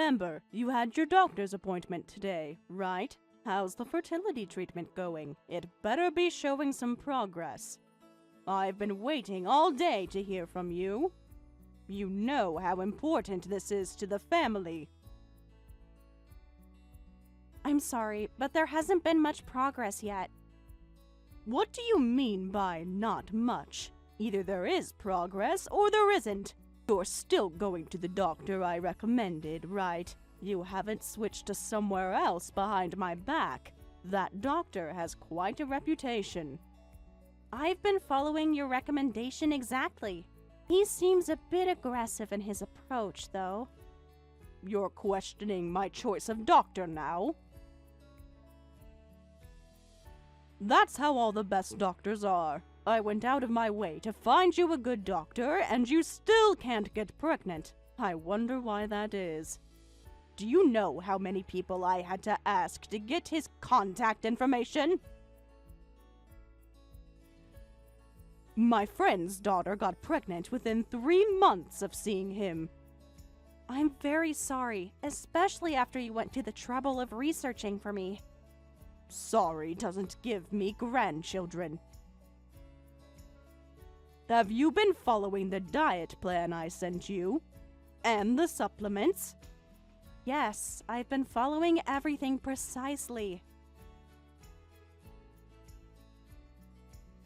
remember, you had your doctor's appointment today, right? How's the fertility treatment going? It better be showing some progress. I've been waiting all day to hear from you. You know how important this is to the family. I'm sorry, but there hasn't been much progress yet. What do you mean by not much? Either there is progress or there isn't. You're still going to the doctor I recommended, right? You haven't switched to somewhere else behind my back. That doctor has quite a reputation. I've been following your recommendation exactly. He seems a bit aggressive in his approach, though. You're questioning my choice of doctor now? That's how all the best doctors are. I went out of my way to find you a good doctor, and you still can't get pregnant. I wonder why that is. Do you know how many people I had to ask to get his contact information? My friend's daughter got pregnant within 3 months of seeing him. I'm very sorry, especially after you went to the trouble of researching for me. Sorry doesn't give me grandchildren. Have you been following the diet plan I sent you? And the supplements? Yes, I've been following everything precisely.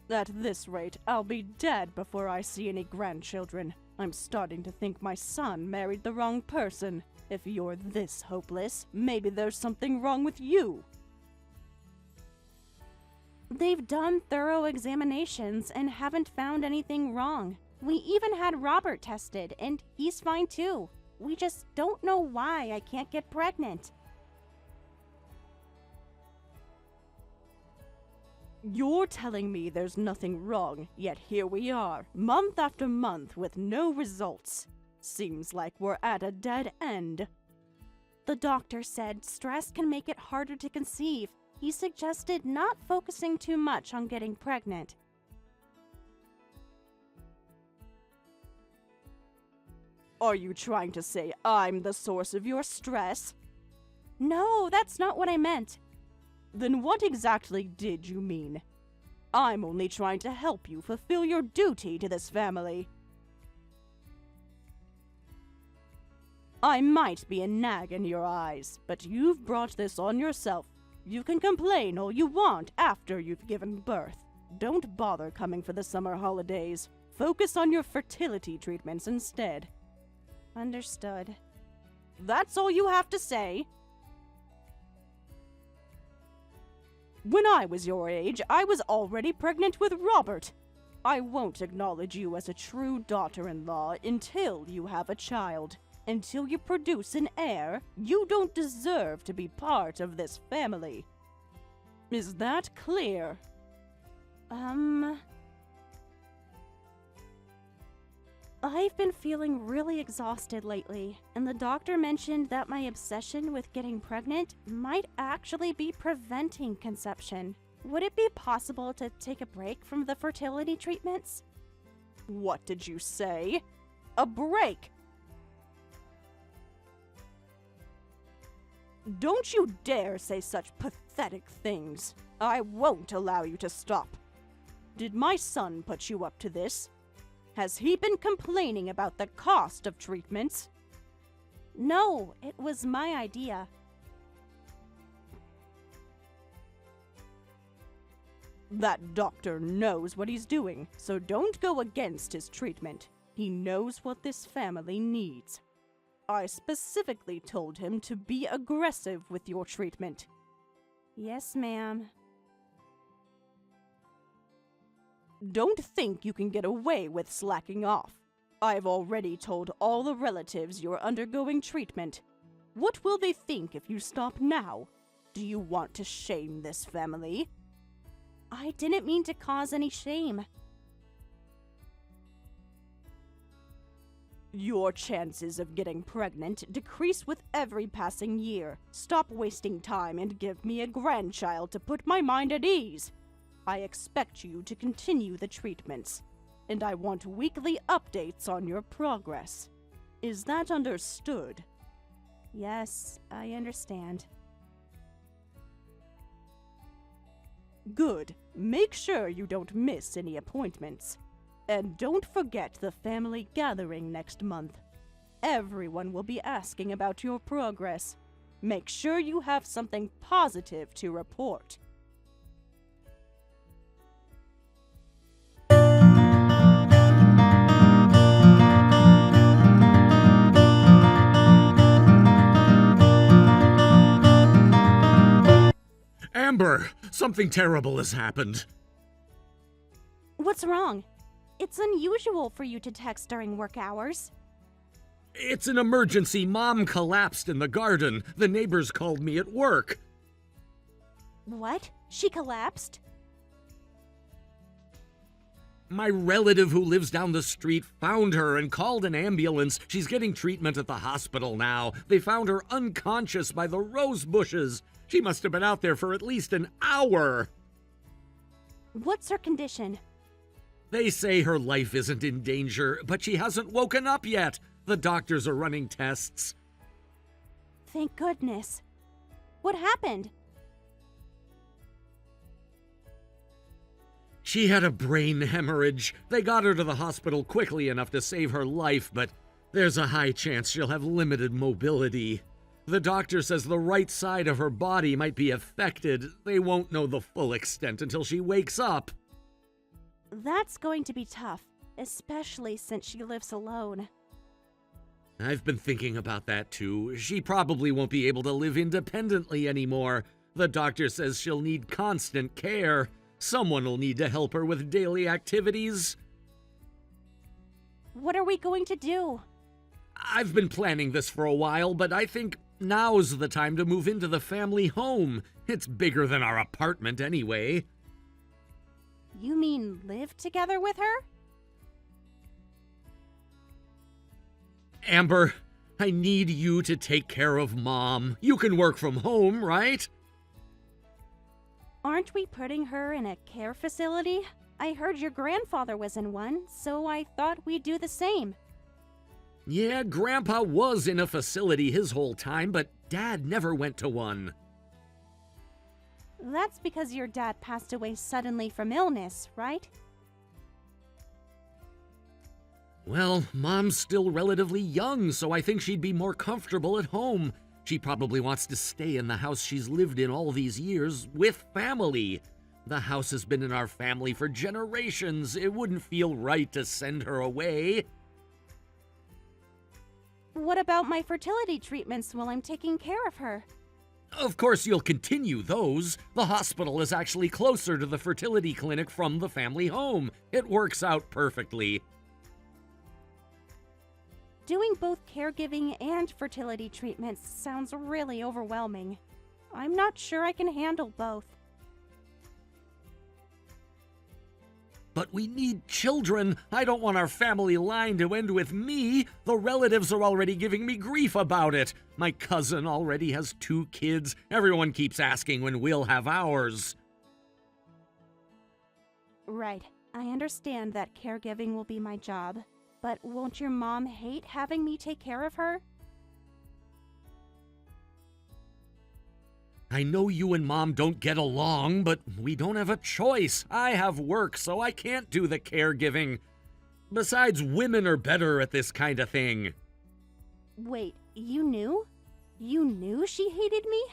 At this rate, I'll be dead before I see any grandchildren. I'm starting to think my son married the wrong person. If you're this hopeless, maybe there's something wrong with you. They've done thorough examinations and haven't found anything wrong. We even had Robert tested, and he's fine too. We just don't know why I can't get pregnant. You're telling me there's nothing wrong, yet here we are, month after month with no results. Seems like we're at a dead end. The doctor said stress can make it harder to conceive. He suggested not focusing too much on getting pregnant. Are you trying to say I'm the source of your stress? No, that's not what I meant. Then what exactly did you mean? I'm only trying to help you fulfill your duty to this family. I might be a nag in your eyes, but you've brought this on yourself. You can complain all you want after you've given birth. Don't bother coming for the summer holidays. Focus on your fertility treatments instead. Understood. That's all you have to say? When I was your age, I was already pregnant with Robert. I won't acknowledge you as a true daughter-in-law until you have a child. Until you produce an heir, you don't deserve to be part of this family. Is that clear? I've been feeling really exhausted lately, and the doctor mentioned that my obsession with getting pregnant might actually be preventing conception. Would it be possible to take a break from the fertility treatments? What did you say? A break? Don't you dare say such pathetic things. I won't allow you to stop. Did my son put you up to this? Has he been complaining about the cost of treatments? No, it was my idea. That doctor knows what he's doing, so don't go against his treatment. He knows what this family needs. I specifically told him to be aggressive with your treatment. Yes, ma'am. Don't think you can get away with slacking off. I've already told all the relatives you're undergoing treatment. What will they think if you stop now? Do you want to shame this family? I didn't mean to cause any shame. Your chances of getting pregnant decrease with every passing year. Stop wasting time and give me a grandchild to put my mind at ease. I expect you to continue the treatments, and I want weekly updates on your progress. Is that understood? Yes, I understand. Good. Make sure you don't miss any appointments. And don't forget the family gathering next month. Everyone will be asking about your progress. Make sure you have something positive to report. Amber, something terrible has happened. What's wrong? It's unusual for you to text during work hours. It's an emergency. Mom collapsed in the garden. The neighbors called me at work. What? She collapsed? My relative who lives down the street found her and called an ambulance. She's getting treatment at the hospital now. They found her unconscious by the rose bushes. She must have been out there for at least an hour. What's her condition? They say her life isn't in danger, but she hasn't woken up yet. The doctors are running tests. Thank goodness. What happened? She had a brain hemorrhage. They got her to the hospital quickly enough to save her life, but there's a high chance she'll have limited mobility. The doctor says the right side of her body might be affected. They won't know the full extent until she wakes up. That's going to be tough, especially since she lives alone. I've been thinking about that too. She probably won't be able to live independently anymore. The doctor says she'll need constant care. Someone will need to help her with daily activities. What are we going to do? I've been planning this for a while, but I think now's the time to move into the family home. It's bigger than our apartment anyway. You mean live together with her? Amber, I need you to take care of Mom. You can work from home, right? Aren't we putting her in a care facility? I heard your grandfather was in one, so I thought we'd do the same. Yeah, Grandpa was in a facility his whole time, but Dad never went to one. That's because your dad passed away suddenly from illness, right? Well, Mom's still relatively young, so I think she'd be more comfortable at home. She probably wants to stay in the house she's lived in all these years with family. The house has been in our family for generations. It wouldn't feel right to send her away. What about my fertility treatments while I'm taking care of her? Of course, you'll continue those. The hospital is actually closer to the fertility clinic from the family home. It works out perfectly. Doing both caregiving and fertility treatments sounds really overwhelming. I'm not sure I can handle both. But we need children. I don't want our family line to end with me. The relatives are already giving me grief about it. My cousin already has 2 kids. Everyone keeps asking when we'll have ours. Right. I understand that caregiving will be my job. But won't your mom hate having me take care of her? I know you and Mom don't get along, but we don't have a choice. I have work, so I can't do the caregiving. Besides, women are better at this kind of thing. Wait, you knew? You knew she hated me?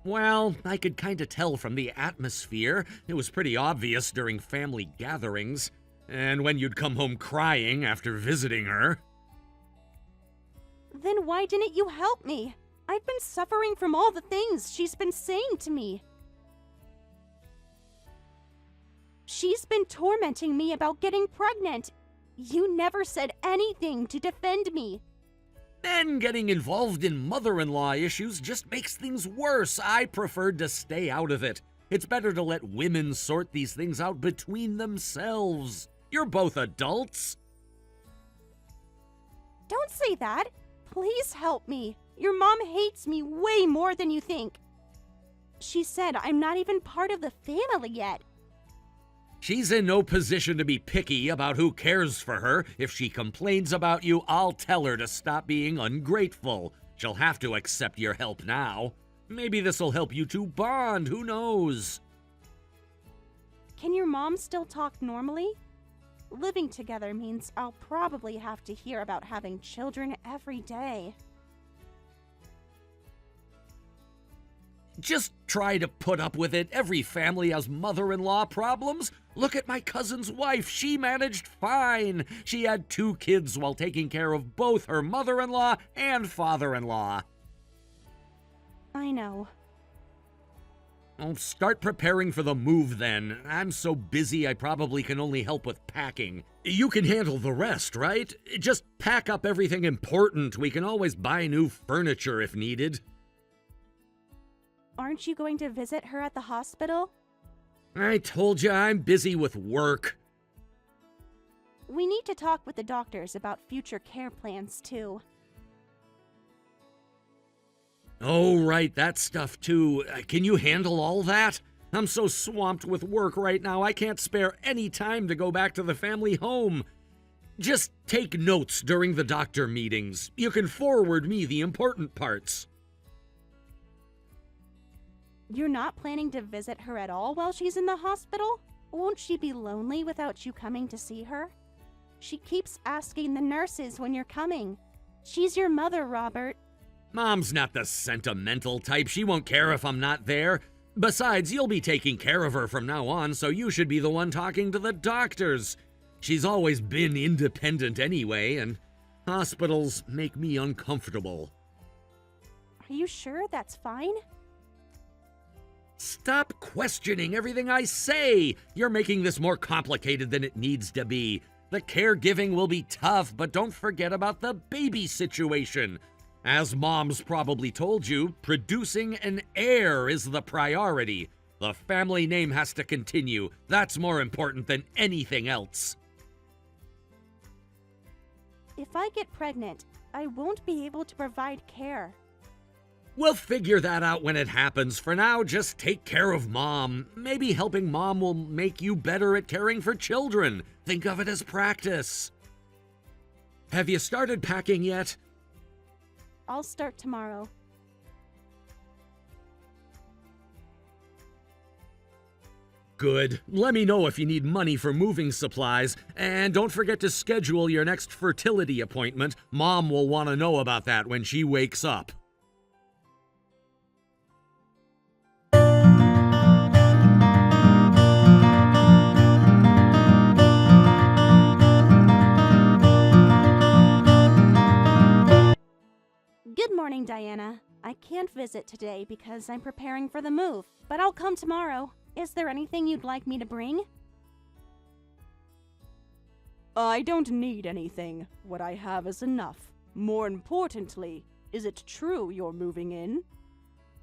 Well, I could kind of tell from the atmosphere. It was pretty obvious during family gatherings. And when you'd come home crying after visiting her. Then why didn't you help me? I've been suffering from all the things she's been saying to me. She's been tormenting me about getting pregnant. You never said anything to defend me. Then getting involved in mother-in-law issues just makes things worse. I preferred to stay out of it. It's better to let women sort these things out between themselves. You're both adults. Don't say that. Please help me. Your mom hates me way more than you think. She said I'm not even part of the family yet. She's in no position to be picky about who cares for her. If she complains about you, I'll tell her to stop being ungrateful. She'll have to accept your help now. Maybe this'll help you two bond, who knows? Can your mom still talk normally? Living together means I'll probably have to hear about having children every day. Just try to put up with it. Every family has mother-in-law problems. Look at my cousin's wife. She managed fine. She had 2 kids while taking care of both her mother-in-law and father-in-law. I know. Oh, start preparing for the move then. I'm so busy I probably can only help with packing. You can handle the rest, right? Just pack up everything important. We can always buy new furniture if needed. Aren't you going to visit her at the hospital? I told you I'm busy with work. We need to talk with the doctors about future care plans, too. Oh, right, that stuff too. Can you handle all that? I'm so swamped with work right now, I can't spare any time to go back to the family home. Just take notes during the doctor meetings. You can forward me the important parts. You're not planning to visit her at all while she's in the hospital? Won't she be lonely without you coming to see her? She keeps asking the nurses when you're coming. She's your mother, Robert. Mom's not the sentimental type. She won't care if I'm not there. Besides, you'll be taking care of her from now on, so you should be the one talking to the doctors. She's always been independent anyway, and hospitals make me uncomfortable. Are you sure that's fine? Stop questioning everything I say! You're making this more complicated than it needs to be. The caregiving will be tough, but don't forget about the baby situation. As Mom's probably told you, producing an heir is the priority. The family name has to continue. That's more important than anything else. If I get pregnant, I won't be able to provide care. We'll figure that out when it happens. For now, just take care of Mom. Maybe helping Mom will make you better at caring for children. Think of it as practice. Have you started packing yet? I'll start tomorrow. Good. Let me know if you need money for moving supplies. And don't forget to schedule your next fertility appointment. Mom will want to know about that when she wakes up. Good morning, Diana. I can't visit today because I'm preparing for the move, but I'll come tomorrow. Is there anything you'd like me to bring? I don't need anything. What I have is enough. More importantly, is it true you're moving in?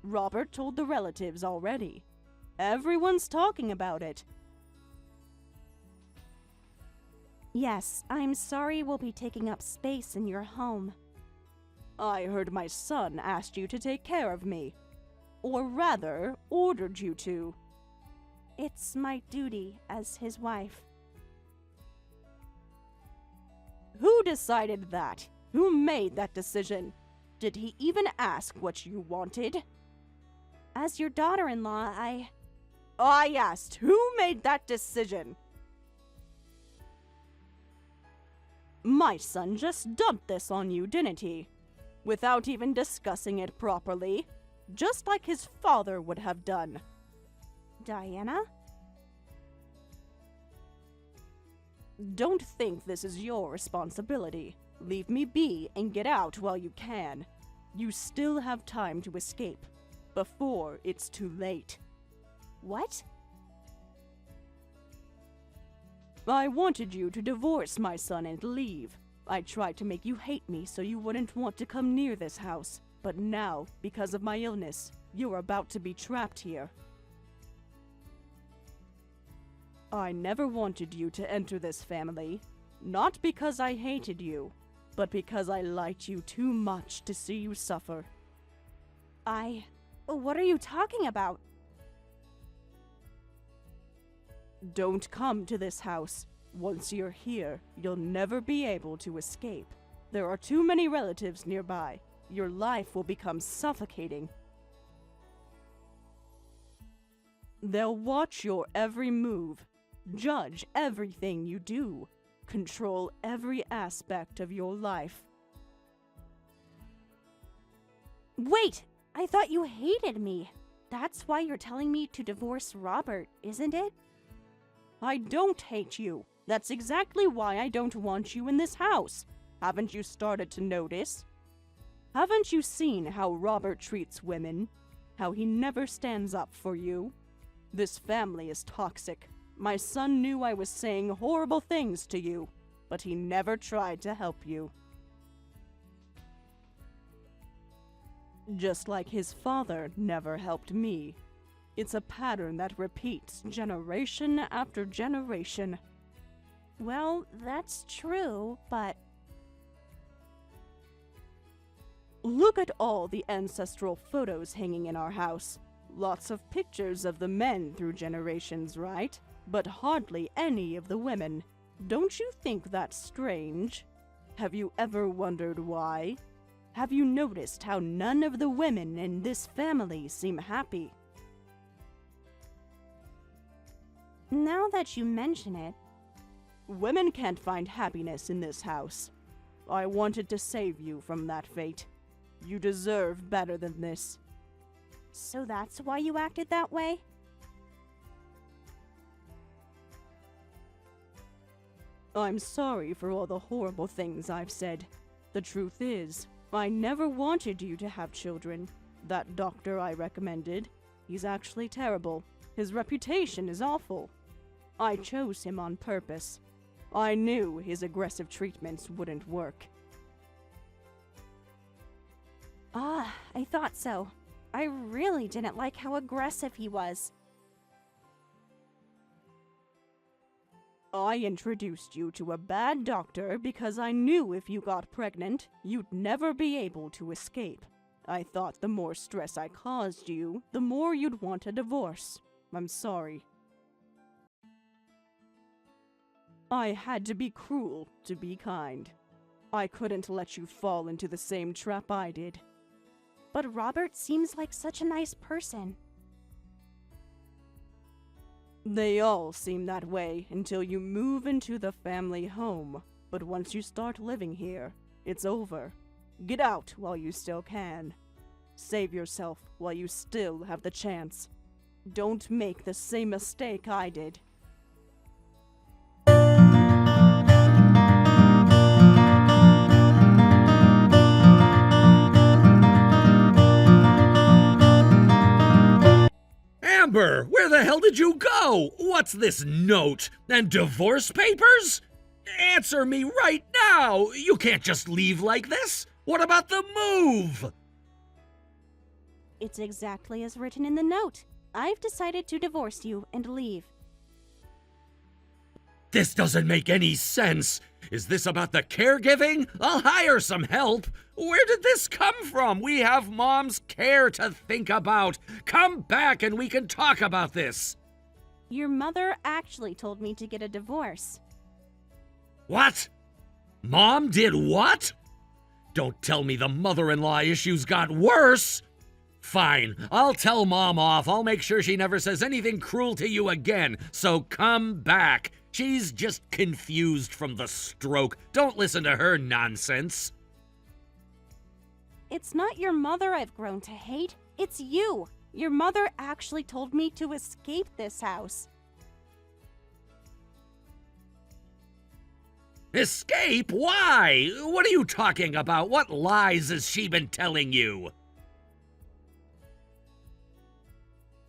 Robert told the relatives already. Everyone's talking about it. Yes, I'm sorry we'll be taking up space in your home. I heard my son asked you to take care of me. Or rather, ordered you to. It's my duty as his wife. Who decided that? Who made that decision? Did he even ask what you wanted? As your daughter-in-law, I asked, who made that decision? My son just dumped this on you, didn't he? Without even discussing it properly, just like his father would have done. Diana? Don't think this is your responsibility. Leave me be and get out while you can. You still have time to escape, before it's too late. What? I wanted you to divorce my son and leave. I tried to make you hate me so you wouldn't want to come near this house. But now, because of my illness, you're about to be trapped here. I never wanted you to enter this family. Not because I hated you, but because I liked you too much to see you suffer. What are you talking about? Don't come to this house. Once you're here, you'll never be able to escape. There are too many relatives nearby, Your life will become suffocating. They'll watch your every move, judge everything you do, control every aspect of your life. Wait! I thought you hated me. That's why you're telling me to divorce Robert, isn't it? I don't hate you. That's exactly why I don't want you in this house. Haven't you started to notice? Haven't you seen how Robert treats women? How he never stands up for you? This family is toxic. My son knew I was saying horrible things to you, but he never tried to help you. Just like his father never helped me. It's a pattern that repeats generation after generation. Well, that's true, but... Look at all the ancestral photos hanging in our house. Lots of pictures of the men through generations, right? But hardly any of the women. Don't you think that's strange? Have you ever wondered why? Have you noticed how none of the women in this family seem happy? Now that you mention it... Women can't find happiness in this house. I wanted to save you from that fate. You deserve better than this. So that's why you acted that way? I'm sorry for all the horrible things I've said. The truth is, I never wanted you to have children. That doctor I recommended, he's actually terrible. His reputation is awful. I chose him on purpose. I knew his aggressive treatments wouldn't work. Ah, I thought so. I really didn't like how aggressive he was. I introduced you to a bad doctor because I knew if you got pregnant, you'd never be able to escape. I thought the more stress I caused you, the more you'd want a divorce. I'm sorry. I had to be cruel to be kind. I couldn't let you fall into the same trap I did. But Robert seems like such a nice person. They all seem that way until you move into the family home. But once you start living here, it's over. Get out while you still can. Save yourself while you still have the chance. Don't make the same mistake I did. Amber, where the hell did you go? What's this note? And divorce papers? Answer me right now! You can't just leave like this! What about the move? It's exactly as written in the note. I've decided to divorce you and leave. This doesn't make any sense. Is this about the caregiving? I'll hire some help. Where did this come from? We have Mom's care to think about. Come back and we can talk about this. Your mother actually told me to get a divorce. What? Mom did what? Don't tell me the mother-in-law issues got worse. Fine, I'll tell Mom off. I'll make sure she never says anything cruel to you again. So come back. She's just confused from the stroke. Don't listen to her nonsense. It's not your mother I've grown to hate. It's you. Your mother actually told me to escape this house. Escape? Why? What are you talking about? What lies has she been telling you?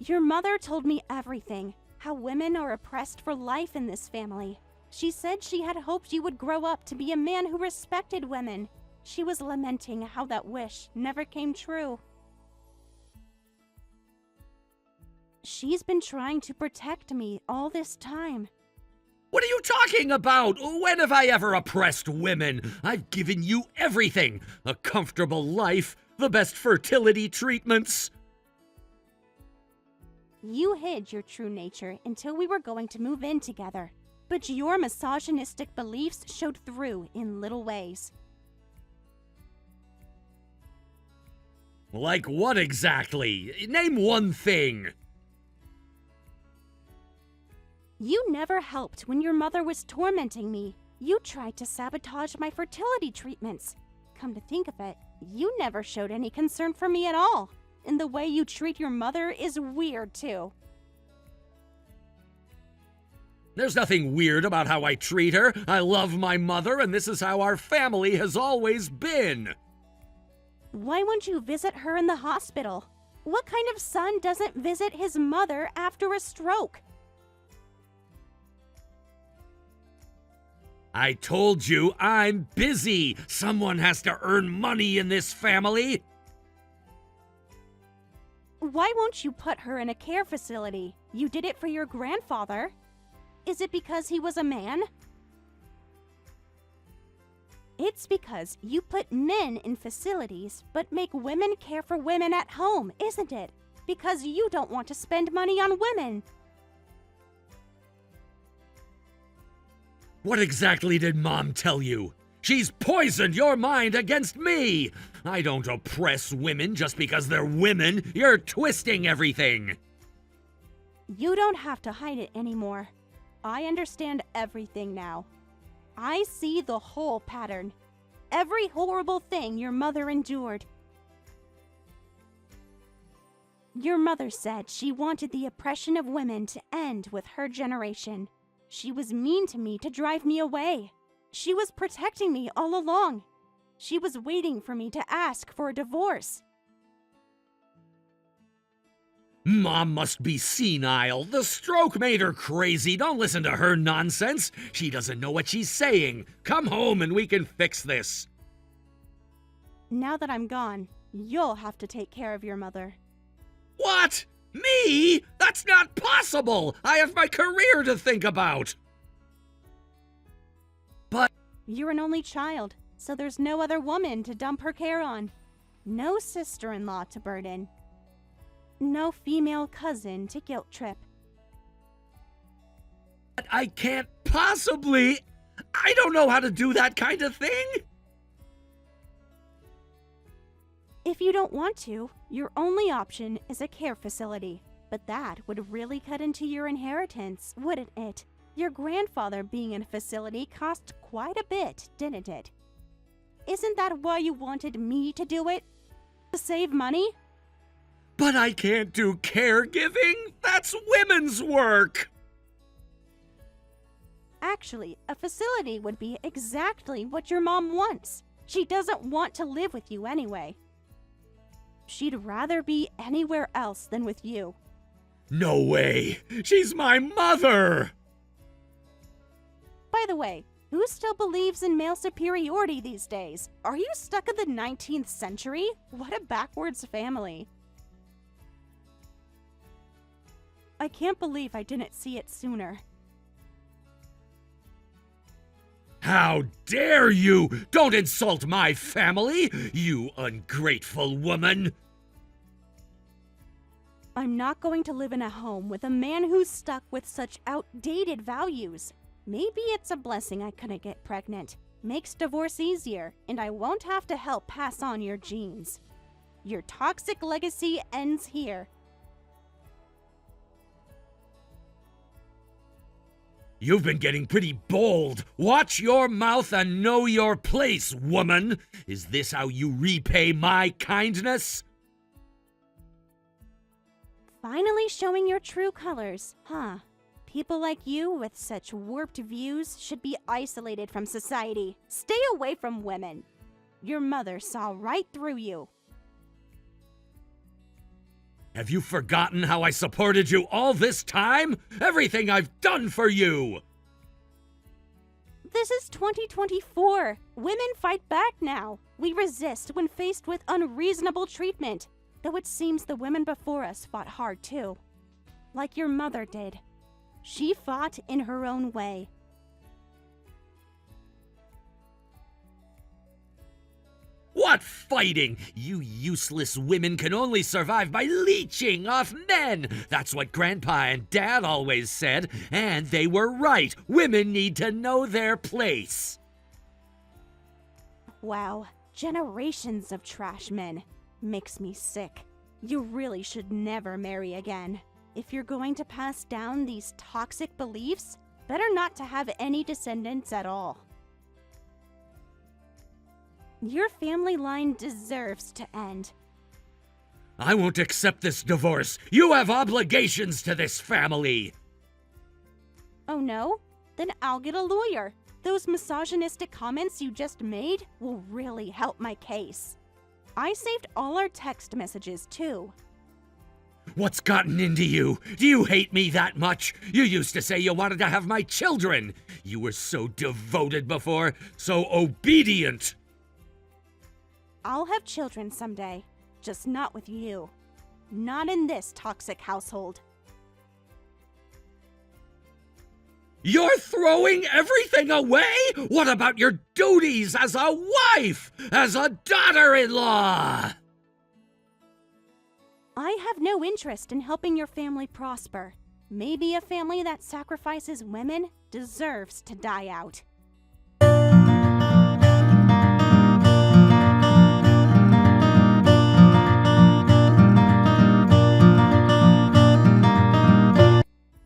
Your mother told me everything. How women are oppressed for life in this family. She said she had hoped you would grow up to be a man who respected women. She was lamenting how that wish never came true. She's been trying to protect me all this time. What are you talking about? When have I ever oppressed women? I've given you everything. A comfortable life, the best fertility treatments. You hid your true nature until we were going to move in together. But your misogynistic beliefs showed through in little ways. Like what exactly? Name one thing. You never helped when your mother was tormenting me. You tried to sabotage my fertility treatments. Come to think of it, you never showed any concern for me at all. And the way you treat your mother is weird, too. There's nothing weird about how I treat her. I love my mother, and this is how our family has always been. Why won't you visit her in the hospital? What kind of son doesn't visit his mother after a stroke? I told you, I'm busy. Someone has to earn money in this family. Why won't you put her in a care facility? You did it for your grandfather. Is it because he was a man? It's because you put men in facilities, but make women care for women at home, isn't it? Because you don't want to spend money on women. What exactly did Mom tell you? She's poisoned your mind against me! I don't oppress women just because they're women. You're twisting everything. You don't have to hide it anymore. I understand everything now. I see the whole pattern. Every horrible thing your mother endured. Your mother said she wanted the oppression of women to end with her generation. She was mean to me to drive me away. She was protecting me all along. She was waiting for me to ask for a divorce. Mom must be senile. The stroke made her crazy. Don't listen to her nonsense. She doesn't know what she's saying. Come home and we can fix this. Now that I'm gone, you'll have to take care of your mother. What? Me? That's not possible. I have my career to think about. But You're an only child, so there's no other woman to dump her care on. No sister-in-law to burden. No female cousin to guilt trip. I can't possibly. I don't know how to do that kind of thing. If you don't want to, your only option is a care facility. But that would really cut into your inheritance, wouldn't it? Your grandfather being in a facility cost quite a bit, didn't it? Isn't that why you wanted me to do it? To save money? But I can't do caregiving. That's women's work. Actually, a facility would be exactly what your mom wants. She doesn't want to live with you anyway. She'd rather be anywhere else than with you. No way. She's my mother. By the way, who still believes in male superiority these days? Are you stuck in the 19th century? What a backwards family. I can't believe I didn't see it sooner. How dare you! Don't insult my family, you ungrateful woman! I'm not going to live in a home with a man who's stuck with such outdated values. Maybe it's a blessing I couldn't get pregnant. Makes divorce easier, and I won't have to help pass on your genes. Your toxic legacy ends here. You've been getting pretty bold. Watch your mouth and know your place, woman. Is this how you repay my kindness? Finally showing your true colors, huh? People like you with such warped views should be isolated from society. Stay away from women. Your mother saw right through you. Have you forgotten how I supported you all this time? Everything I've done for you! This is 2024. Women fight back now. We resist when faced with unreasonable treatment. Though it seems the women before us fought hard too. Like your mother did. She fought in her own way. What fighting? You useless women can only survive by leeching off men. That's what Grandpa and Dad always said, and they were right. Women need to know their place. Wow, generations of trash men. Makes me sick. You really should never marry again. If you're going to pass down these toxic beliefs, better not to have any descendants at all. Your family line deserves to end. I won't accept this divorce. You have obligations to this family. Oh no? Then I'll get a lawyer. Those misogynistic comments you just made will really help my case. I saved all our text messages too. What's gotten into you? Do you hate me that much? You used to say you wanted to have my children. You were so devoted before, so obedient. I'll have children someday, just not with you. Not in this toxic household. You're throwing everything away? What about your duties as a wife, as a daughter-in-law? I have no interest in helping your family prosper. Maybe a family that sacrifices women deserves to die out.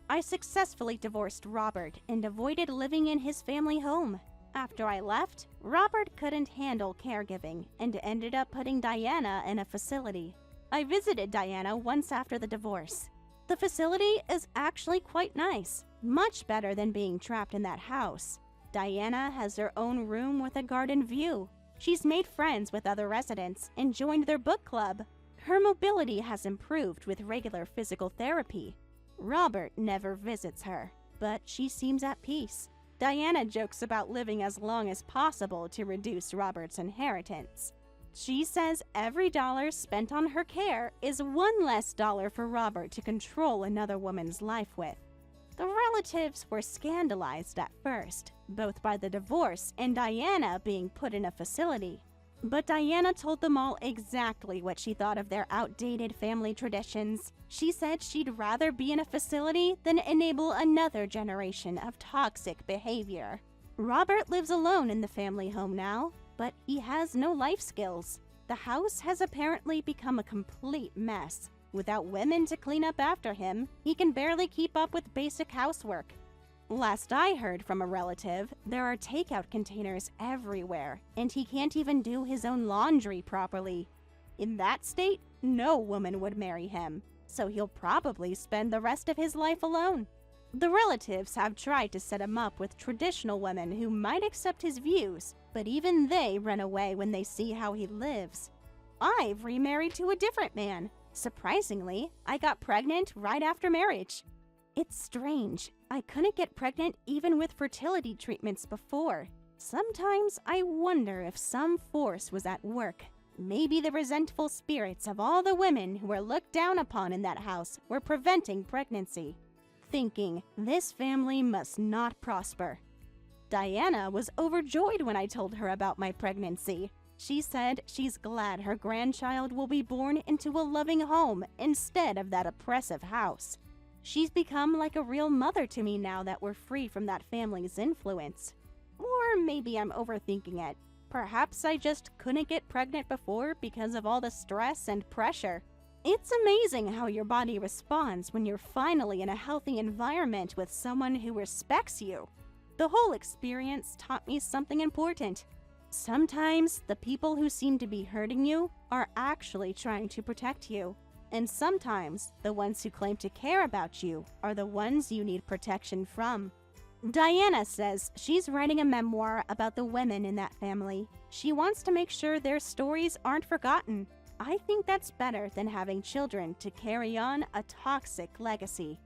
I successfully divorced Robert and avoided living in his family home. After I left, Robert couldn't handle caregiving and ended up putting Diana in a facility. I visited Diana once after the divorce. The facility is actually quite nice, much better than being trapped in that house. Diana has her own room with a garden view. She's made friends with other residents and joined their book club. Her mobility has improved with regular physical therapy. Robert never visits her, but she seems at peace. Diana jokes about living as long as possible to reduce Robert's inheritance. She says every dollar spent on her care is one less dollar for Robert to control another woman's life with. The relatives were scandalized at first, both by the divorce and Diana being put in a facility. But Diana told them all exactly what she thought of their outdated family traditions. She said she'd rather be in a facility than enable another generation of toxic behavior. Robert lives alone in the family home now, but he has no life skills. The house has apparently become a complete mess. Without women to clean up after him, he can barely keep up with basic housework. Last I heard from a relative, there are takeout containers everywhere, and he can't even do his own laundry properly. In that state, no woman would marry him, so he'll probably spend the rest of his life alone. The relatives have tried to set him up with traditional women who might accept his views, but even they run away when they see how he lives. I've remarried to a different man. Surprisingly, I got pregnant right after marriage. It's strange. I couldn't get pregnant even with fertility treatments before. Sometimes I wonder if some force was at work. Maybe the resentful spirits of all the women who were looked down upon in that house were preventing pregnancy, thinking this family must not prosper. Diana was overjoyed when I told her about my pregnancy. She said she's glad her grandchild will be born into a loving home instead of that oppressive house. She's become like a real mother to me now that we're free from that family's influence. Or maybe I'm overthinking it. Perhaps I just couldn't get pregnant before because of all the stress and pressure. It's amazing how your body responds when you're finally in a healthy environment with someone who respects you. The whole experience taught me something important. Sometimes the people who seem to be hurting you are actually trying to protect you. And sometimes the ones who claim to care about you are the ones you need protection from. Diana says she's writing a memoir about the women in that family. She wants to make sure their stories aren't forgotten. I think that's better than having children to carry on a toxic legacy.